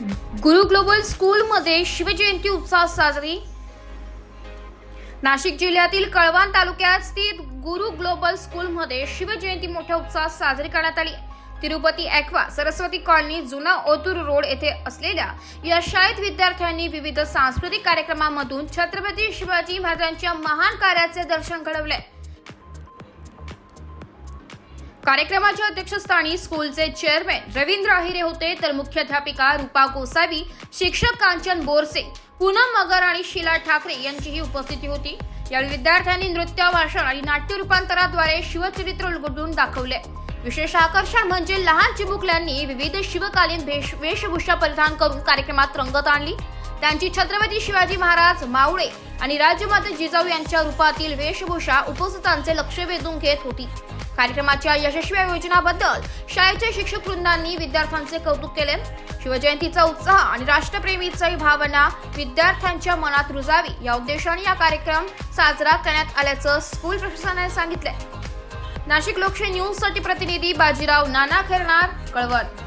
गुरु global स्कूलमध्ये शिवजयंती उत्साहात साजरी। नाशिक जिल्ह्यातील कळवण तालुक्यात स्थित गुरु ग्लोबल स्कूलमध्ये शिवजयंती मोठ्या उत्साहात साजरी करण्यात आली। तिरुपती ॲक्वा सरस्वती कॉलनी जुना ओतूर रोड येथे असलेल्या या शाळेत विद्यार्थ्यांनी विविध सांस्कृतिक कार्यक्रमांमधून छत्रपती शिवाजी महाराजांच्या महान कार्याचे दर्शन घडवले। कार्यक्रमाच्या अध्यक्षस्थानी स्कूलचे चेअरमॅन रवींद्र आहिरे होते, तर मुख्याध्यापिका रूपा गोसावी, शिक्षक कांचन बोरसे, पूनम मगर आणि शीला ठाकरे यांचीही उपस्थिती होती। यावेळी विद्यार्थ्यांनी नृत्य, भाषण आणि नाट्य रूपांतराद्वारे शिवचरित्र उलगडून दाखवले। विशेष आकर्षण म्हणजे लहान चिमुकल्यांनी विविध शिवकालीन वेशभूषा परिधान करून कार्यक्रमात रंगत आणली। त्यांची छत्रपती शिवाजी महाराज, मावळे आणि राजमाता जिजाऊ यांच्या रूपातील वेशभूषा उपस्थितांचे लक्ष वेधून घेत होती। कार्यक्रमाच्या यशस्वी आयोजनाबद्दल शाळेच्या शिक्षक वृंदांनी विद्यार्थ्यांचे कौतुक केले। शिवजयंतीचा उत्साह आणि राष्ट्रप्रेमीची भावना विद्यार्थ्यांच्या मनात रुजावी या उद्देशाने हा कार्यक्रम साजरा करण्यात आल्याचं स्कूल प्रशासनाने सांगितले। नाशिक लोकशाही न्यूज साठी प्रतिनिधी बाजीराव नाना खैरनार, कळवण।